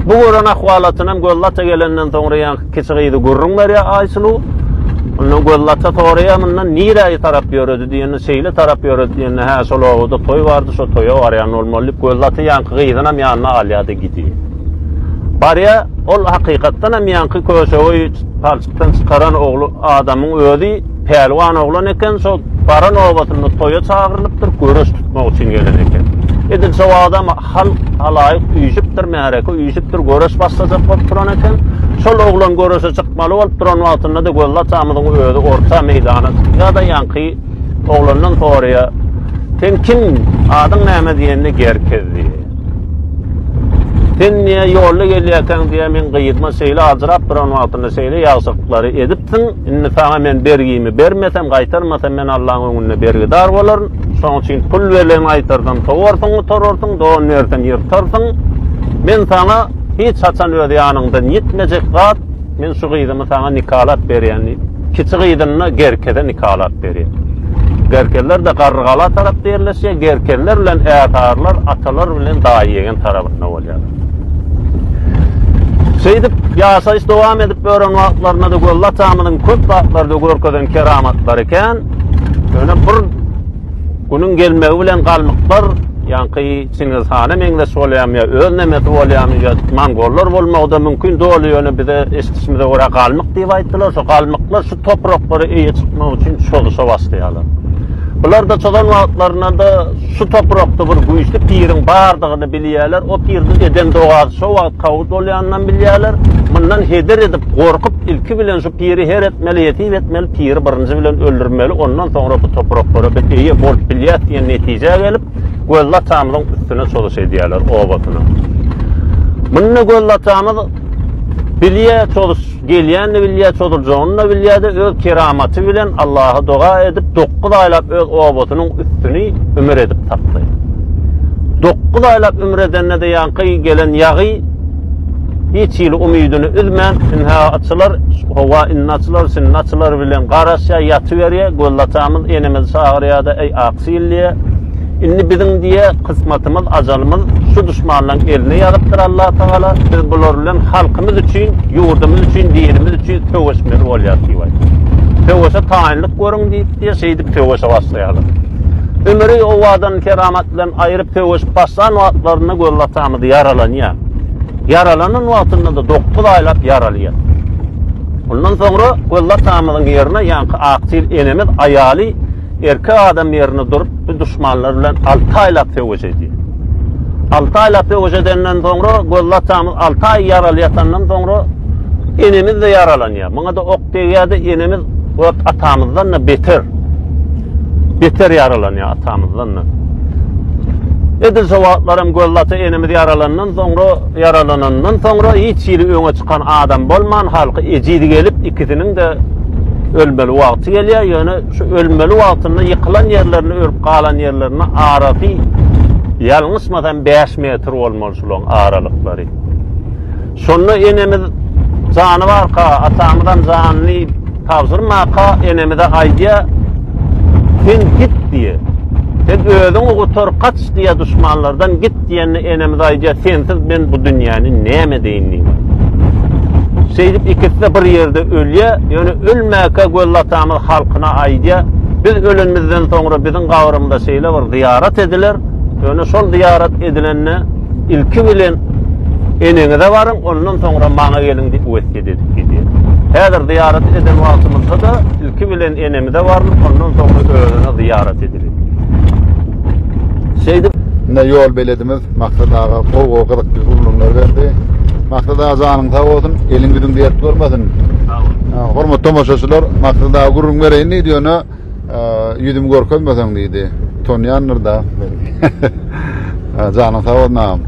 Bu gören ahwalatynam gollata gelenden soňra ýa keçigidi gurrunlar ýa aýsylu. Onu gollata toğraya mundan niýe tarap ýöredi diýeni, şeýle tarap ýöredi diýeni, ha şol owda toý bardy, şo toýa barýan bolmaly. Gollata ýanky gyýdynam ýanyna alýady gidi. Barya ol hakykatdan hem ýanky köşewi palçykdan çykaran oglu adamyň özi pelwan oglan eken, şo baran owatyny toýa çagyrylypdyr, görüş tutmak üçin gelen eken. Edil şo adam halaýyk üýjüpdir, mähereke üýjüpdir, görüş başlajak bolup turan eken. Şol oglan görüşe çykmaly bolup turan wagtynda da gollata amyň özi orta meýdana ýa-da ýanky oglandan toğraya sen kim adyň näme diýende gerkezdi. Sen niye yollu gelýärkäň diýe men gyýdma şeýle ajrap duran wagtynda şeýle ýagşyklary edipdiň. Indi taňa men bergimi bermesem, gaýtarmasam men Allahyň öňünde bergidar bolaryn. Şoň üçin pul beren aýtardan towarsyň, torarsyň, doň bersen ýyrtarsyň. Men taňa hiç haçan özi ýanyňda ýetmejek zat, men şu gyýdymy taňa nikalat berýän. Kiçi gyýdyny gerkede nikalat berýän. Gerkeler de garrygala tarap derleşe, gerkeler bilen ätarlar, atalar bilen daý ýegen tarapyna bolýar. Seýdip ýaşaýyş dowam edip bören wagtlaryna da gollata amynyň köp wagtlarda görkezden keramatlar eken, öňe bir günüň gelmegi bilen galmyklar, ýanky Çingizhana meňde bolýarmy, öz nemeti bolýarmy, mongollar bolmagda mümkin dolu ýöne bize eşitişmede ora galmyk diýip aýtdylar. Şo galmyklar şu topraklary eýe çykmak üçin şoly başlaýarlar. Bular da çoğan wagtlaryna da şu toprakda bir güýçli pirin bardygyny bilýärler. O pirdi eden dogaz şo wagt kawut bolýandan bilýärler. Mundan heder edip gorkup ilki bilen şu piri her etmeli, ýetip etmeli, piri birinji bilen öldürmeli. Ondan soňra bu topraklara beýe bol bilýär diýen netije gelip gollata amyň üstüne çoluş edýärler owatyna. Munna gollata amy bilýär çoluş gelýänni bilýär, çolurjanyny bilýär-de öz keramaty bilen Allaha doga edip 9 aýlap öz owatynyň üstüni ömür edip tapdy. 9 aýlap ömür edende de ýanky gelen ýagy hiç ýyl umydyny üzmän, inhaçylar, howa innaçylar, sinnaçylar bilen garaşa ýatyberýär, gollatamyň enemiz sagyrýar-da ey aqsylly. Indi biziň diýe kısmatymyz, ajalymyz şu düşmanlaryň eline ýagypdyr Allah Taala. Biz bular bilen halkymyz üçin, ýurdumyz üçin, dinimiz üçin töweşmeli bolýar diýip. Töweşe taýinlik görüň diýip şeýdip töweşe başlaýarlar. Ömüri o wadan keramat bilen aýryp töweşip başlan wagtlaryna gollatamyz yaralanýar. Yaralanan wagtynda da 9 aýlap yaralýar. Ondan soňra gollatamyň ýerine ýanky aktyl enemiz aýaly erke adam yerine durup bu düşmanlar bilen 6 aýlap töweşedi. 6 aýlap töweşedenden soňra gollatamyz 6 aý yaralýandan soňra enemiz de yaralanýar. Muňa da ok degýärdi, enemiz atamyzdan da beter yaralanýar atamyzdan. Edil sowatlarym gollata enemiz yaralanandan soňra hiç ýyly öňe çykan adam bolman, halky ejidi gelip ikisiniň de ölmeli wagty gelýär, ýöne şu ölmeli wagtynda ýykylan ýerlerini örüp galan ýerlerini arapy ýalňysmadan 5 metr bolmaly şolaň aralyklary. Şonu enemiz jany barka, atamydan janyny tawzyrmaka enemize aýdýa, sen git diýe. Sen özüň otur kaç diýe düşmanlardan git diýeni enemize aýdýa, sensiz men bu dünýäni näme diýindim. Seýdip ikisi de bir ýerde ölýär, ýöne ölmäke gollatamyz halkyna aýdýa. Biz ölenmizden soňra biziň gabrymyzda şeýle bir ziyaret ediler. Ýöne şol ziyaret edilenni ilki bilen eneňize baryň, ondan soňra maňa geliň diýip wesiýet edip gidýär. Häzir ziyaret eden wagtymyzda da ilki bilen enemize baryň, ondan soňra özüne ziyaret edilir. Seýdip ne ýol beledimiz maksadaga gowy bir ulunlar berdi. Maksada azanyň sag bolsun, eliň güdüň diýip görmesin. Hormat tomoşaçylar, maksada gurrun bereýin diýeni ýüdüm görkezmeseň diýdi. Tonýanlar da. Janyň sag bolsun.